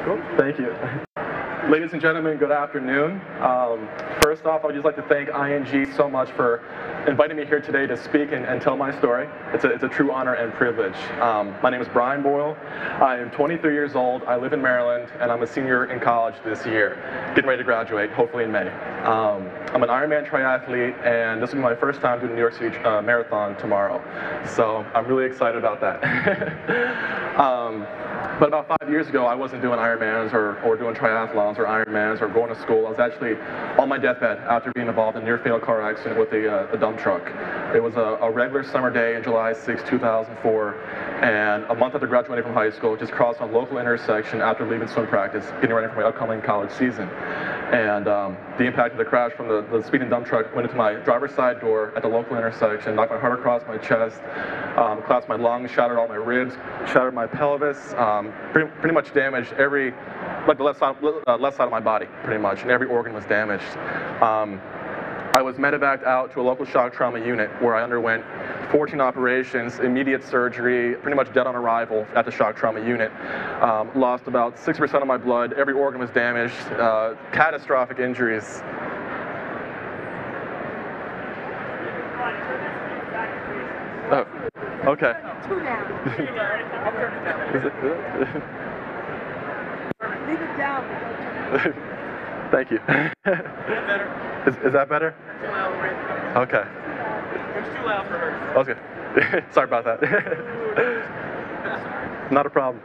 Cool. Thank you. Ladies and gentlemen, good afternoon. First off, I would just like to thank ING so much for inviting me here today to speak and tell my story. It's a true honor and privilege. My name is Brian Boyle. I am 23 years old. I live in Maryland, and I'm a senior in college this year, getting ready to graduate, hopefully in May. I'm an Ironman triathlete, and this will be my first time doing the New York City Marathon tomorrow. So I'm really excited about that. But about 5 years ago, I wasn't doing Ironmans or doing triathlons or Ironmans or going to school. I was actually on my deathbed after being involved in a near-fatal car accident with a dump truck. It was a regular summer day in July 6, 2004, and a month after graduating from high school, just crossed a local intersection after leaving swim practice, getting ready for my upcoming college season. And the impact of the crash from the speeding dump truck went into my driver's side door at the local intersection, knocked my heart across my chest, collapsed my lungs, shattered all my ribs, shattered my pelvis, pretty much damaged every, like the left side of my body, pretty much, and every organ was damaged. I was medevaced out to a local shock trauma unit where I underwent 14 operations, immediate surgery, pretty much dead on arrival at the shock trauma unit. Lost about 60% of my blood, every organ was damaged, catastrophic injuries. Oh, okay. Leave it down. Thank you. Is that better? Too loud for it. Okay. It's too loud for her. Okay. Sorry about that. Not a problem.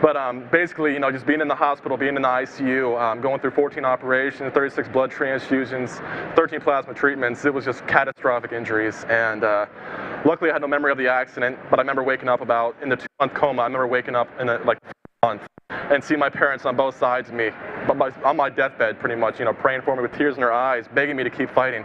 But basically, just being in the hospital, being in the ICU, going through 14 operations, 36 blood transfusions, 13 plasma treatments, it was just catastrophic injuries. And luckily I had no memory of the accident, but I remember waking up in the 2-month coma, I remember waking up in a month and seeing my parents on both sides of me, on my deathbed pretty much, praying for me with tears in their eyes, begging me to keep fighting.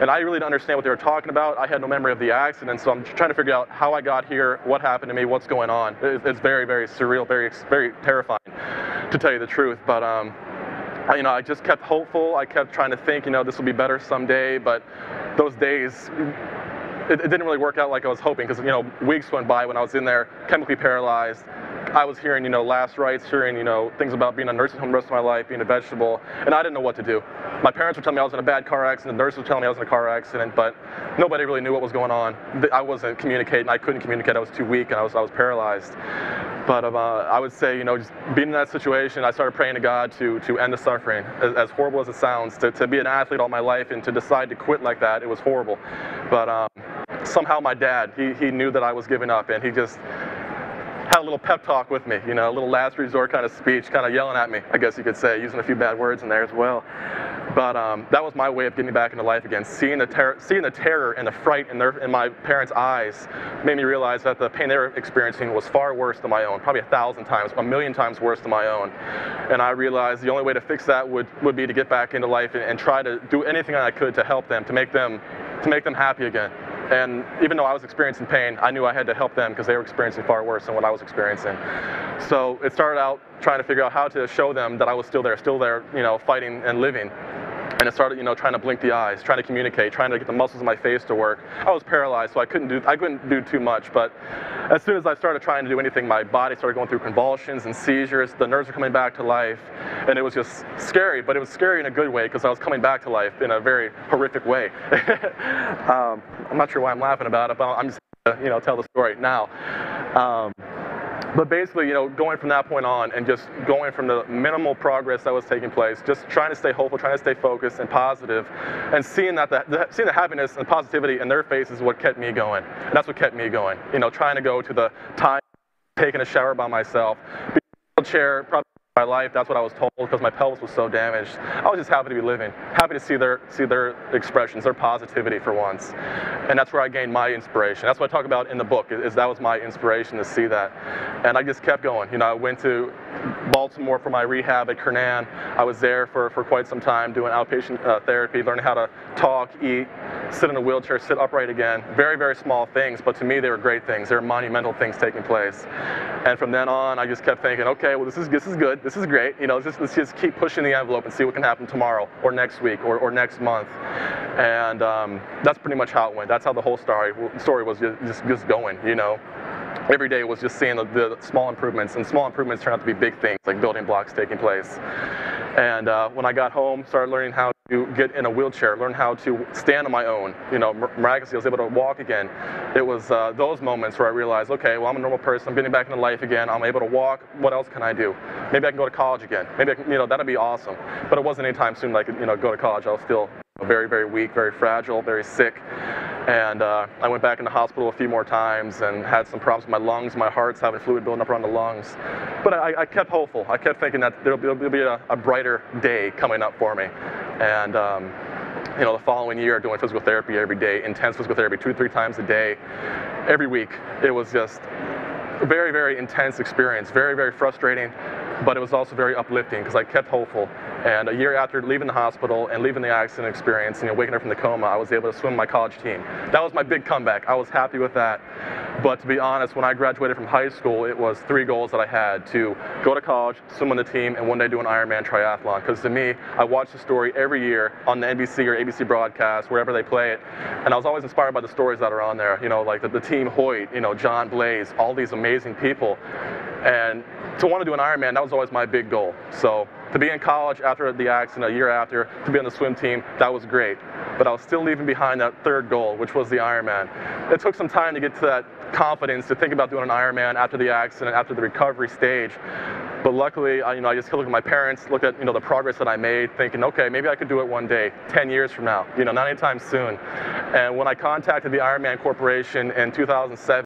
And I really didn't understand what they were talking about. I had no memory of the accident, so I'm trying to figure out how I got here, what happened to me, what's going on. It's very, very surreal, very, very terrifying, to tell you the truth. But I just kept hopeful. I kept trying to think, this will be better someday. But those days, it didn't really work out like I was hoping, because weeks went by when I was in there, chemically paralyzed. I was hearing, last rites, hearing, things about being a nursing home the rest of my life, being a vegetable, and I didn't know what to do. My parents were telling me I was in a bad car accident, the nurses were telling me I was in a car accident, but nobody really knew what was going on. I wasn't communicating, I couldn't communicate, I was too weak, and I was paralyzed. But I would say, just being in that situation, I started praying to God to end the suffering. As horrible as it sounds, to be an athlete all my life and to decide to quit like that, it was horrible. But somehow my dad, he knew that I was giving up, and he just had a little pep talk with me, a little last resort kind of speech, kind of yelling at me, I guess you could say, using a few bad words in there as well. But that was my way of getting back into life again. Seeing the terror and the fright in my parents' eyes made me realize that the pain they were experiencing was far worse than my own, probably 1,000 times, 1,000,000 times worse than my own. And I realized the only way to fix that would be to get back into life and try to do anything I could to help them, to make them happy again. And even though I was experiencing pain, I knew I had to help them because they were experiencing far worse than what I was experiencing. So it started out trying to figure out how to show them that I was still there, fighting and living. And it started, trying to blink the eyes, trying to communicate, trying to get the muscles in my face to work. I was paralyzed, so I couldn't do too much. But as soon as I started trying to do anything, my body started going through convulsions and seizures. The nerves were coming back to life, and it was just scary. But it was scary in a good way because I was coming back to life in a very horrific way. I'm not sure why I'm laughing about it, but I'm just gonna, tell the story now. But basically, going from that point on and just going from the minimal progress that was taking place, just trying to stay hopeful, trying to stay focused and positive, and seeing seeing the happiness and positivity in their faces is what kept me going. And that's what kept me going. Trying to go to the time, taking a shower by myself, being in a wheelchair, probably my life, that's what I was told, because my pelvis was so damaged. I was just happy to be living, happy to see their expressions, their positivity for once. And that's where I gained my inspiration. That's what I talk about in the book, is that was my inspiration to see that. And I just kept going. I went to Baltimore for my rehab at Kernan. I was there for quite some time doing outpatient therapy, learning how to talk, eat, sit in a wheelchair, sit upright again. Very, very small things, but to me they were great things. They were monumental things taking place. And from then on, I just kept thinking, okay, well this is good. This is great, let's just keep pushing the envelope and see what can happen tomorrow, or next week, or next month. And that's pretty much how it went. That's how the whole story was just going, every day was just seeing the small improvements, and small improvements turned out to be big things, like building blocks taking place. And when I got home, started learning how to get in a wheelchair, learn how to stand on my own. You know, miraculously, I was able to walk again. It was those moments where I realized, okay, well, I'm a normal person. I'm getting back into life again. I'm able to walk. What else can I do? Maybe I can go to college again. Maybe I can, that'd be awesome. But it wasn't anytime soon that I could, go to college. I was still very, very weak, very fragile, very sick. And I went back in the hospital a few more times and had some problems with my lungs. My heart's having fluid building up around the lungs. But I kept hopeful. I kept thinking that there'll be a brighter day coming up for me. And the following year, doing physical therapy every day, intense physical therapy 2 to 3 times a day, every week. It was just a very, very intense experience, very, very frustrating, but it was also very uplifting because I kept hopeful. And a year after leaving the hospital and leaving the accident experience, waking up from the coma, I was able to swim my college team. That was my big comeback. I was happy with that. But to be honest, when I graduated from high school, it was 3 goals that I had: to go to college, swim on the team, and one day do an Ironman triathlon. Because to me, I watch the story every year on the NBC or ABC broadcast, wherever they play it, and I was always inspired by the stories that are on there. Like the team Hoyt, John Blaze, all these amazing people. And to want to do an Ironman, that was always my big goal. So to be in college after the accident, a year after, to be on the swim team, that was great. But I was still leaving behind that 3rd goal, which was the Ironman. It took some time to get to that confidence to think about doing an Ironman after the accident, after the recovery stage. But luckily, I just look at my parents, look at the progress that I made, thinking, okay, maybe I could do it one day, 10 years from now, not anytime soon. And when I contacted the Ironman Corporation in 2007,